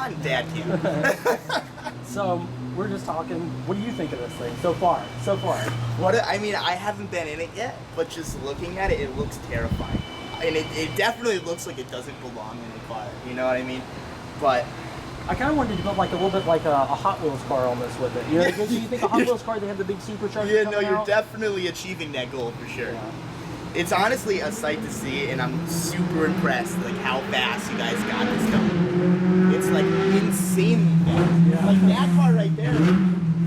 on dad cam. So we're just talking. What do you think of this thing so far? I mean, I haven't been in it yet, but just looking at it, it looks terrifying. And it definitely looks like it doesn't belong in the car. You know what I mean? But I kind of wanted to go like a little bit like a Hot Wheels car almost with it. You know, do you think a Hot Wheels car, they have the big supercharger? yeah, no, you're out? definitely achieving that goal for sure. Yeah. It's honestly a sight to see, and I'm super impressed like how fast you guys got this done. It's like insanely fast. Yeah. Like that car right there.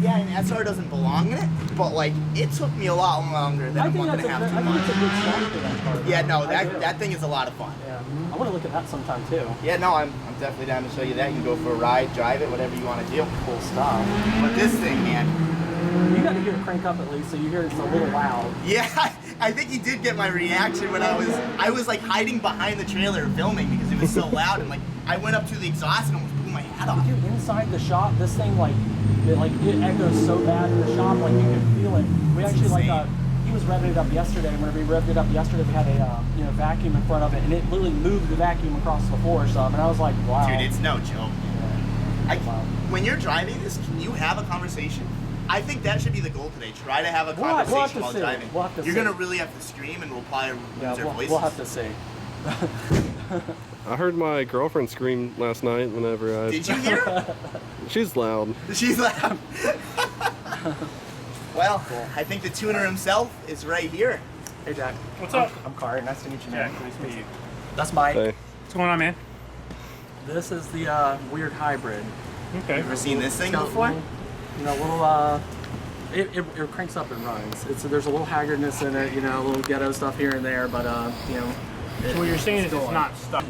Yeah, an SR doesn't belong in it, but like it took me a lot longer than a month and a half, 2 months. I think it's a good start for that car. Yeah, no, that thing is a lot of fun. Yeah, I want to look at that sometime too. Yeah, no, I'm definitely down to show you that. You can go for a ride, drive it, whatever you want to do. Cool stuff. But this thing, man. You got to hear it crank up at least, so you hear it's a little loud. Yeah, I think you did get my reaction when I was like hiding behind the trailer filming because it was so loud, and like I went up to the exhaust and almost blew my hat off. Dude, inside the shop, this thing it echoes so bad in the shop, like you can feel it. We actually he was revving it up yesterday. Whenever he revved it up yesterday, we had a vacuum in front of it, and it literally moved the vacuum across the floor or something. And I was like, wow. Dude, it's no joke. Yeah. Wow. When you're driving this, can you have a conversation? I think that should be the goal today. Try to have a conversation while driving. You're going to really have to scream, and we'll probably lose our voices. We'll have to see. I heard my girlfriend scream last night whenever I... Did you hear her? She's loud. She's loud. Well, I think the tuner himself is right here. Hey, Jack. What's up? I'm Carter. Nice to meet you, man. Jack, nice to meet you. That's Mike. Hey. What's going on, man? This is the weird hybrid. Okay. Ever seen this thing It's got before? little, it cranks up and runs. There's a little haggardness in it, a little ghetto stuff here and there, but So what you're saying is it's not stuck.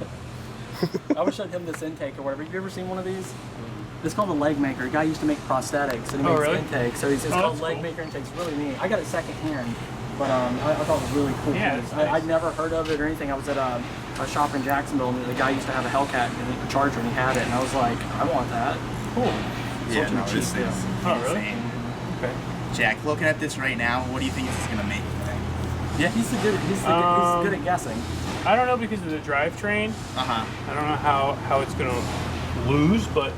I wish I'd him this intake or whatever. Have you ever seen one of these? It's called a leg maker. A guy used to make prosthetics and he makes intakes. So it's called leg maker intakes. It's really neat. I got it secondhand, but I thought it was really cool. Yeah, nice. I'd never heard of it or anything. I was at a shop in Jacksonville, and the guy used to have a Hellcat and a Charger, and he had it, and I was like, I want that. Cool. Yeah, no, this is really? Okay. Jack, looking at this right now, what do you think this is going to make? Yeah, he's good at guessing. I don't know because of the drivetrain. Uh-huh. I don't know how it's going to lose, but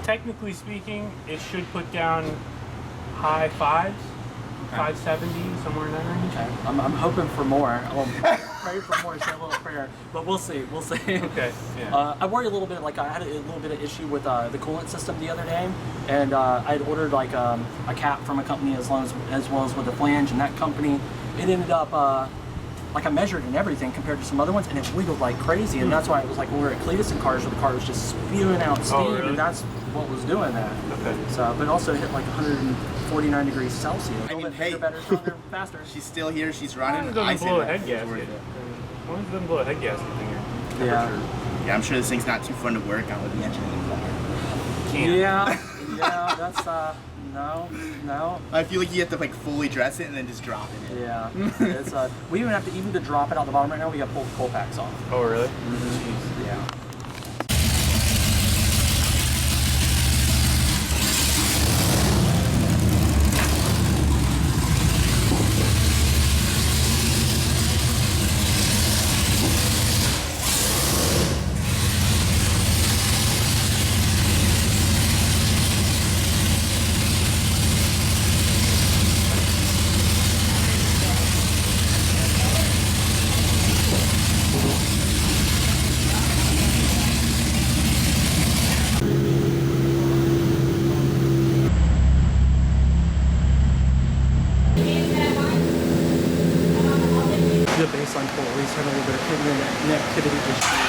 technically speaking, it should put down high fives, 570, somewhere in that range. Okay. I'm hoping for more. I'll pray for more, say a little prayer, but we'll see. Okay. Yeah. I worry a little bit. Like I had a little bit of issue with the coolant system the other day, and I had ordered like a cap from a company as well as with a flange, and that company, it ended up like I measured and everything compared to some other ones, and it wiggled like crazy, and that's why it was like when we were at Cletus and cars, where the car was just spewing out steam, and that's what was doing that. Okay. So, but also hit like 149 degrees Celsius. I mean, hey, better, stronger, faster. She's still here. She's As long running. as it doesn't blow a head gasket. As long as it doesn't blow a head gasket thing. Yeah. Yeah, I'm sure this thing's not too fun to work on with the engine in the car. Yeah, that's no. I feel like you have to like fully dress it and then just drop it in. Yeah, it's we even have to to drop it out the bottom right now. We got to pull the pull packs off. Oh really? Mm-hmm. Yeah. The baseline pull, at least had a little bit of connectivity issue.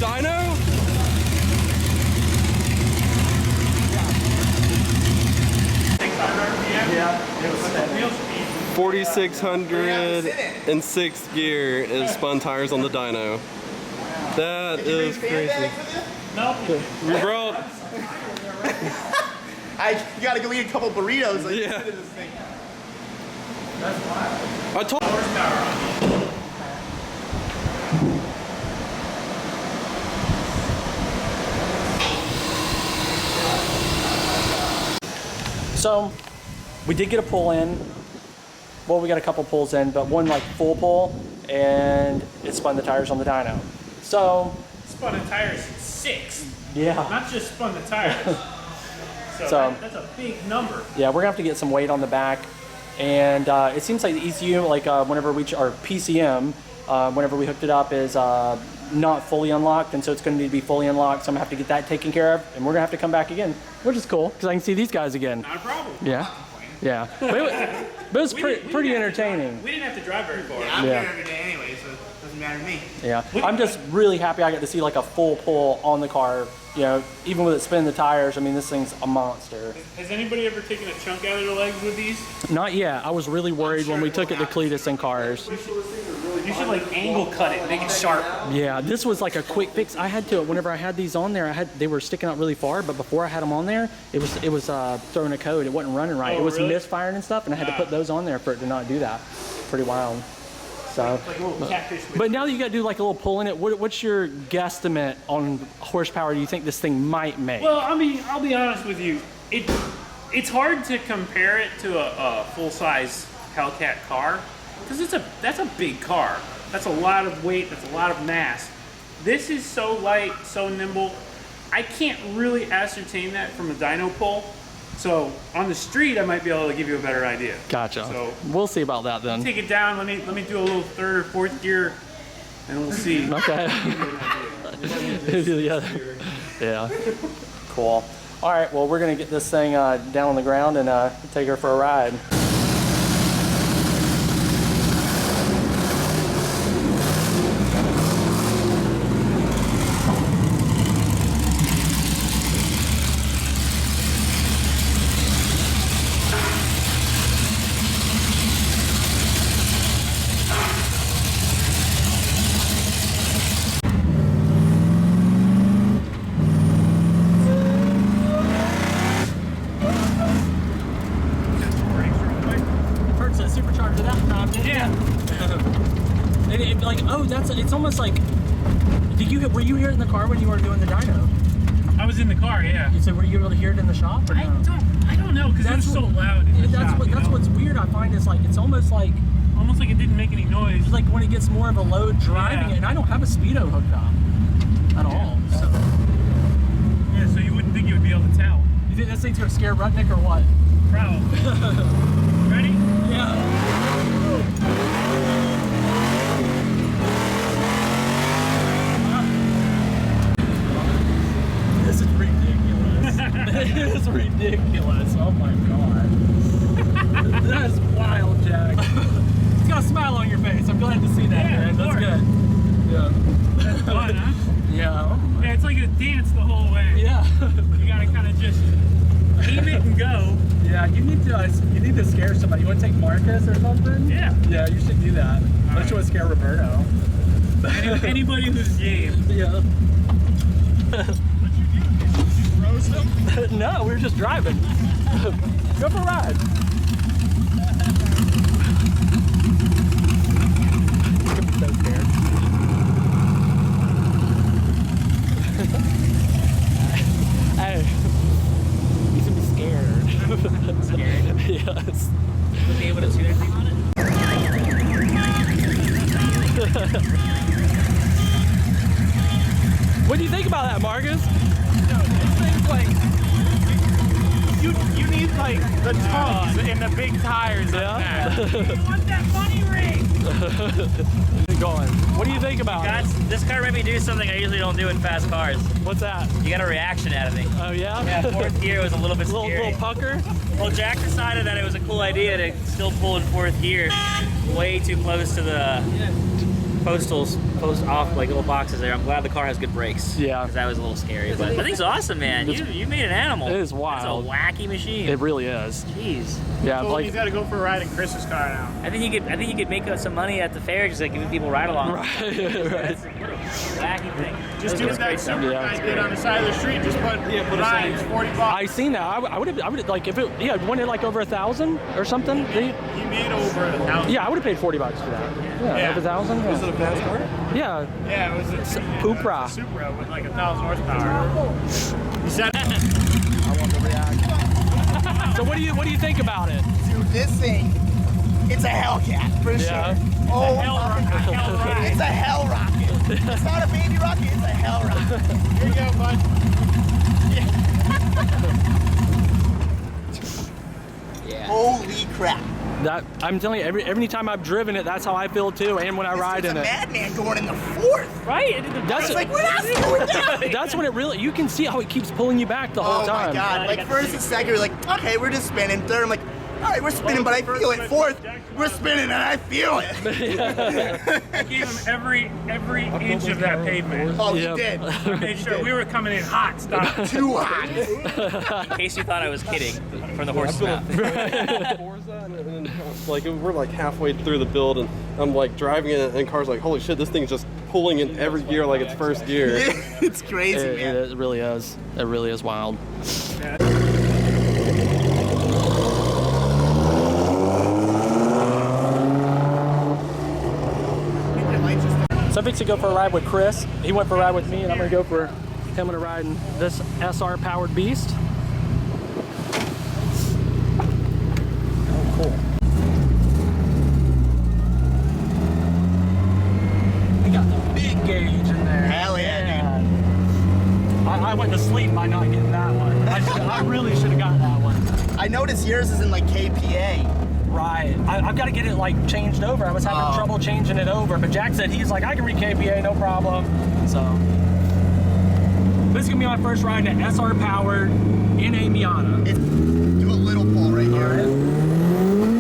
dyno? Yeah, it was steady. 4,600 in 6th gear is spun tires on the dyno. That is crazy. You brought. I gotta go eat a couple burritos. Like, Yeah. sit in this thing. That's wild. I told. So, we did get a pull in. Well, we got a couple pulls in, but one like full pull, and it spun the tires on the dyno. So, Spun the tires 6. yeah. Not just spun the tires. So that's a big number. Yeah, we're gonna have to get some weight on the back, and it seems like the ECU, like whenever we our PCM, whenever we hooked it up, is not fully unlocked, and so it's going to need to be fully unlocked. So I'm gonna have to get that taken care of, and we're gonna have to come back again, which is cool because I can see these guys again. Not a problem. Yeah, yeah. But it was pretty entertaining. We didn't have to drive very far. Yeah, I'm Yeah. here every day anyway, so it doesn't matter to me. Yeah, I'm just really happy I got to see like a full pull on the car. You know, even with it spinning the tires, I mean, this thing's a monster. Has anybody ever taken a chunk out of their legs with these? Not yet. I was really worried when we took it to Cletus and cars. You should like angle cut it, make it sharp. Yeah, this was like a quick fix. I had to, whenever I had these on there, they were sticking out really far, but before I had them on there, it was throwing a code. It wasn't running right. Oh, It was really? misfiring and stuff, and I had to put those on there for it to not do that. Pretty wild. So, Like a little catfish. but now that you got to do like a little pull in it, what's your guesstimate on horsepower do you think this thing might make? Well, I mean, I'll be honest with you. It's hard to compare it to a full-size Hellcat car because that's a big car. That's a lot of weight. That's a lot of mass. This is so light, so nimble. I can't really ascertain that from a dyno pull. So on the street, I might be able to give you a better idea. Gotcha. So we'll see about that then. take it down. Let me do a little 3rd or 4th gear, and we'll see. Okay. Yeah. Yeah. Cool. All right. Well, we're gonna get this thing down on the ground and take her for a ride. Hurts that supercharger that time, didn't Yeah. it? And like, oh, it's almost like, were you here in the car when you were doing the dyno? I was in the car. Yeah. So were you able to hear it in the shop or no? I don't know because it was so loud. In the shop, That's what's weird. I find is like, it's almost like almost like it didn't make any noise. it's like when it gets more of a load driving Yeah. it, and I don't have a speedo hooked up at all. So Yeah, so you wouldn't think you would be able to tell. you think this thing's gonna scare Rudnick or what? Probably. Ready? Yeah. This is ridiculous. It is ridiculous. Oh my god. That is wild, Jack. It's got a smile on your face. I'm glad to see that, Yeah, man. of That's course. good. Yeah. That's fun, huh? Yeah. Yeah, it's like a dance the whole way. Yeah. You gotta kind of just aim it and go. Yeah, you need to scare somebody. You want to take Marcus or something? Yeah. Yeah, you should do that. Unless you want to scare Roberto. Anybody who's game. Yeah. Roast them? No, we were just driving. Go for a ride. I'm so scared. Hey, he's gonna be scared. Scared? Yes. Would be able to see anything on it? What do you think about that, Marcus? This thing's like, you need like the tubs and the big tires on that. You want that money ring? Going. What do you think about it? Guys, this car made me do something I usually don't do in fast cars. What's that? You got a reaction out of me. Oh yeah? Yeah, 4th gear was a little bit scary. little pucker? Well, Jack decided that it was a cool idea to still pull in 4th gear way too close to the post off like little boxes there. I'm glad the car has good brakes. Yeah. Because that was a little scary. But that thing's awesome, man. You made an animal. It is wild. It's a wacky machine. It really is. Jeez. Yeah, Well, like he's got to go for a ride in Chris's car now. I think you could make some money at the fair just like giving people ride along. right. What a wacky thing. Just do what that super Yeah. guy did on the side of the street. Just put rides, $40. I seen that. I would have like if it wasn't it like over 1,000 or something. He made over 1,000. Yeah, I would have paid $40 for that. Yeah, over 1,000. Is it a fast car? Yeah. Yeah, it was a Supra. Supra with like 1,000 horsepower. He said, I want to react. So what do you think about it? Dude, this thing, it's a Hellcat for Yeah. sure. Oh my God. rocket. It's a hell rocket. It's not a baby rocket, it's a hell rocket. Here you go, bud. Holy crap. That I'm telling you, every time I've driven it, that's how I feel too, and when I ride It's in a it. madman going in the fourth. Right? That's It's like, where else is going down? That's when it really, you can see how it keeps pulling you back the whole Oh time. my God. Like first and second, we're like, okay, we're just spinning. Third, I'm like, all right, we're spinning, but I feel it. Fourth, we're spinning and I feel it. I gave him every inch of that pavement. Oh, Yep. you did. Made sure we were coming in hot stuff. Too hot. In case you thought I was kidding from the horse's mouth. And like we're like halfway through the build, and I'm like driving it, and car's like, holy shit, this thing's just pulling in every gear like it's first gear. It's crazy, man. It really is. It really is wild. So I'm fixing to go for a ride with Chris. He went for a ride with me, and I'm gonna go for him on a ride in this SR powered beast. Oh, cool. We got the big gauge in there. Hell yeah, dude. I went to sleep by not getting that one. I really should have got that one. I noticed yours is in like KPA. Right. I've got to get it like changed over. I was having trouble changing it over, but Jack said he's like, I can read KPA, no problem. So this is gonna be my first ride in an SR powered in a Miata. Do a little pull right here. All right.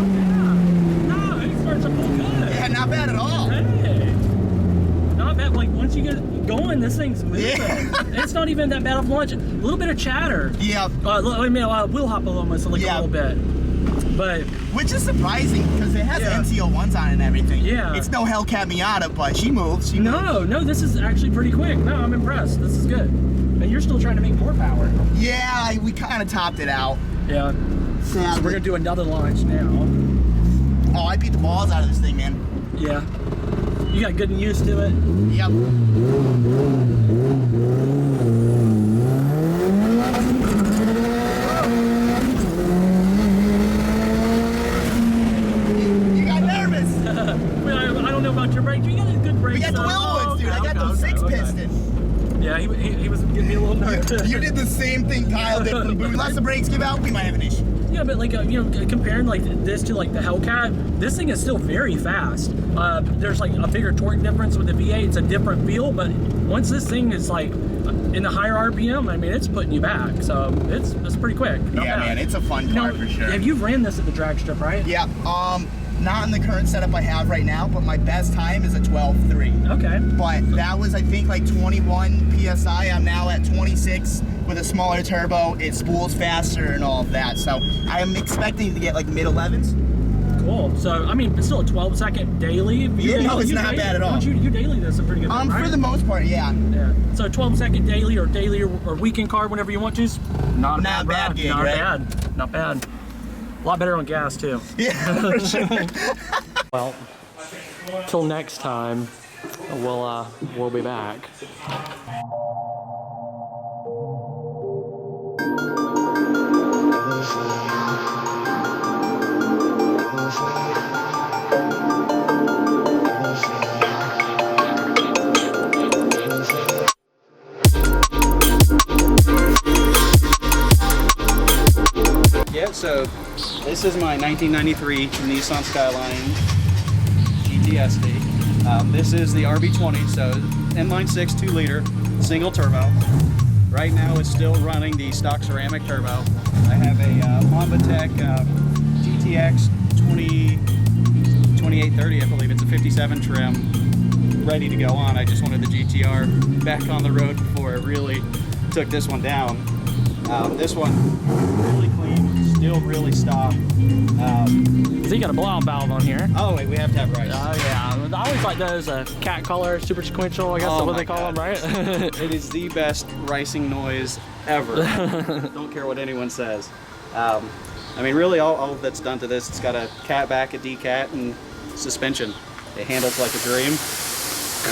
No, it starts to pull good. Yeah, not bad at all. Hey. Not bad. Like once you get going, this thing's moving. Yeah. It's not even that bad of launch. A little bit of chatter. Yeah. I mean, wheel hop almost like Yeah. a little bit. But Which is surprising because it has NTO1s on it and everything. Yeah. It's no Hellcat Miata, but she moves. She moves. no, this is actually pretty quick. No, I'm impressed. This is good. And you're still trying to make more power. Yeah, we kind of topped it out. Yeah. So we're gonna do another launch now. Oh, I beat the balls out of this thing, man. Yeah. You got good and used to it. Yep. You got nervous. I don't know about your brakes. You got a good brakes. We got the though. Willwoods, dude. I got those six piston. Yeah, he was getting me a little nervous. You did the same thing Kyle did from the boot. Unless the brakes give out, we might have an issue. Yeah, but like comparing like this to like the Hellcat, this thing is still very fast. There's like a bigger torque difference with the V8. It's a different feel, but once this thing is like in the higher RPM, I mean, it's putting you back. So it's pretty quick. Not Yeah, bad. man, it's a fun car for sure. Have you ran this at the drag strip, right? Yeah. Not in the current setup I have right now, but my best time is a 12.3. Okay. But that was, I think, like 21 PSI. I'm now at 26 with a smaller turbo. It spools faster and all of that. So I'm expecting to get like mid-11s. Cool. So, I mean, it's still a 12-second daily. Yeah, no, it's not bad at all. You daily this a pretty good time, right? For the most part, yeah. Yeah. So 12-second daily or weekend car, whenever you want to. Not bad gig, Not right? bad. Not bad. A lot better on gas, too. Yeah, for sure. Well, till next time, we'll be back. Yeah, so this is my 1993 Nissan Skyline GTSD. This is the RB20, so inline 6, 2 liter, single turbo. Right now it's still running the stock ceramic turbo. I have a Mamba Tech GTS GTX 2830, I believe. It's a 57 trim, ready to go on. I just wanted the GTR back on the road before it really took this one down. This one, really clean, still really stock. So you got a blowout valve on here. Oh wait, we have to have rice. Oh yeah, I always like those cat color, super sequential, I guess is what they call them, right? It is the best ricing noise ever. Don't care what anyone says. I mean, really, all that's done to this, it's got a cat back, a decat, and suspension. It handles like a dream.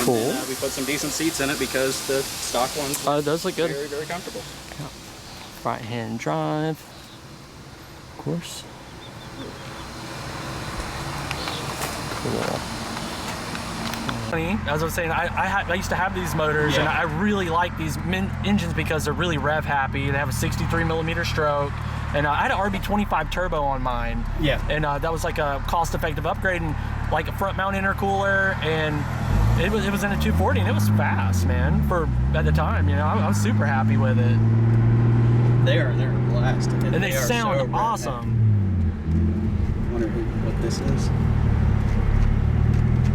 Cool. And, we put some decent seats in it because the stock ones those look good. very, very comfortable. Right-hand drive, of course. Cool. As I was saying, I used to have these motors, and I really like these engines because they're really rev happy. They have a 63mm stroke, and I had an RB25 turbo on mine. Yeah. And that was like a cost-effective upgrade, and like a front mount intercooler, and it was in a 240, and it was fast, man. For at the time, you know, I was super happy with it. They're a blast, And they are sound so awesome. I wonder what this is.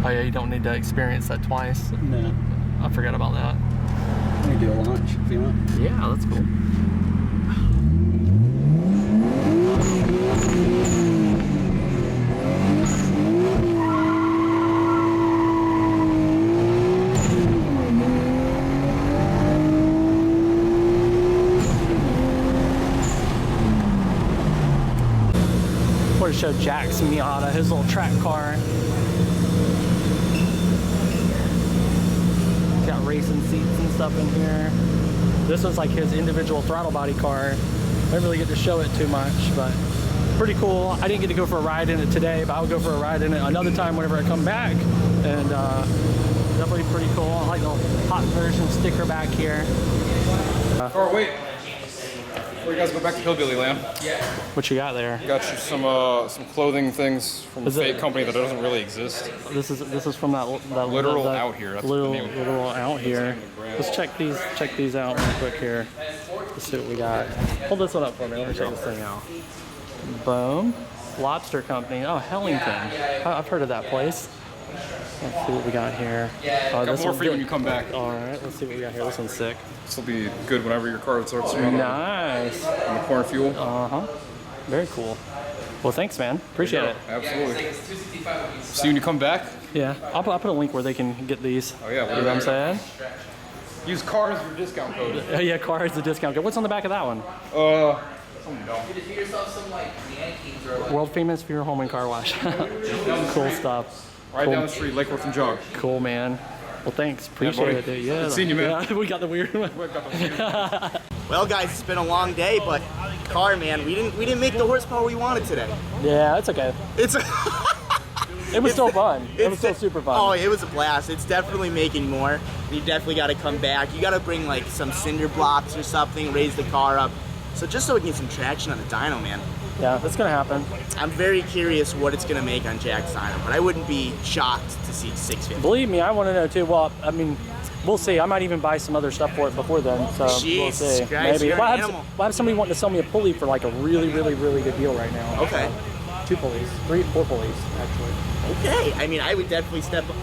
Oh yeah, you don't need to experience that twice. No. I forgot about that. Let me do a launch if you want. Yeah, that's cool. To show Jack's Miata, his little track car. Got racing seats and stuff in here. This was like his individual throttle body car. I didn't really get to show it too much, but pretty cool. I didn't get to go for a ride in it today, but I'll go for a ride in it another time whenever I come back. And definitely pretty cool. I like the hot version sticker back here. Oh wait, before you guys go back to Hillbilly Land, What you got there? got you some clothing things from a fake company that doesn't really exist. This is from that Literal Out Here, that's the name of it. Literal Out Here. Let's check these out real quick here. Let's see what we got. Hold this one up for me. Let me check this thing out. Boom. Lobster Company. Oh, Hellington. I've heard of that place. Let's see what we got here. Got more for you when you come back. All right, let's see what we got here. This one's sick. This will be good whenever your car starts running Nice. on the corner fuel. Very cool. Well, thanks, man. Appreciate it. Absolutely. See you when you come back. Yeah, I'll put a link where they can get these. Oh yeah, You know what I'm saying? Use car as your discount code. Yeah, car is the discount code. What's on the back of that one? World famous for your home and car wash. Cool stuff. Right down the street, Lake Worth and Jog. Cool, man. Well, thanks. Appreciate it, dude. Yeah. Good seeing you, man. Yeah, we got the weird one. Well, guys, it's been a long day, but car, man, we didn't make the horsepower we wanted today. Yeah, that's okay. It was still fun. It was still super fun. Oh, it was a blast. It's definitely making more. You definitely got to come back. You got to bring like some cinder blocks or something, raise the car up. So just so we can get some traction on the dyno, man. Yeah, that's gonna happen. I'm very curious what it's gonna make on Jack's dyno, but I wouldn't be shocked to see 650. Believe me, I want to know too. Well, I mean, we'll see. I might even buy some other stuff for it before then. So we'll Jesus see. Christ, Maybe. you're an animal. I have somebody wanting to sell me a pulley for like a really good deal right now. Okay. 2 pulleys, 4 pulleys actually. Okay. I mean, I would definitely step up.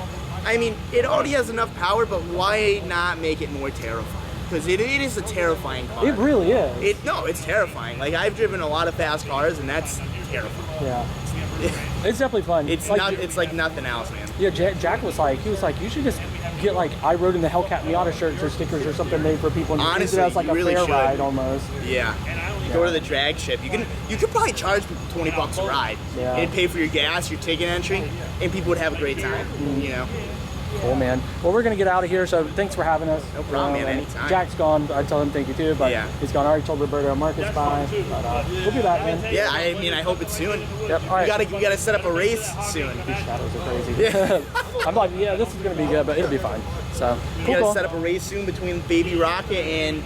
I mean, it already has enough power, but why not make it more terrifying? Because it is a terrifying car. It really is. No, it's terrifying. Like, I've driven a lot of fast cars, and that's terrifying. Yeah. It's definitely fun. It's like nothing else, man. Yeah, Jack was like, you should just get like, I rode in the Hellcat Miata shirts or stickers or something made for people. And Honestly, use it as like you a really fair should. ride almost. Yeah. You go to the drag ship. You could probably charge people $20 a ride. Yeah. It'd pay for your gas, your ticket entry, and people would have a great time. You know. Cool, man. Well, we're gonna get out of here, so thanks for having us. No problem, man. Anytime. Jack's gone. I tell him thank you too, but Yeah. he's gone. I already told Roberto Marcus bye. But we'll be back, man. Yeah, I mean, I hope it's soon. Yep. All right. We gotta set up a race soon. These shadows are crazy. Yeah. I'm like, yeah, this is gonna be good, but it'll be fine. So We cool. gotta set up a race soon between Baby Rocket and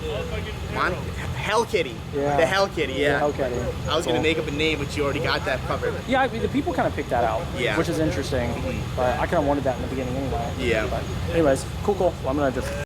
Hellkitty. Yeah. The Hellkitty, yeah. Okay. I was gonna make up a name, but you already got that covered. Yeah, I mean, the people kind of picked that out, Yeah. which is interesting. But I kind of wanted that in the beginning anyway. Yeah. But anyways, cool. Well, I'm gonna just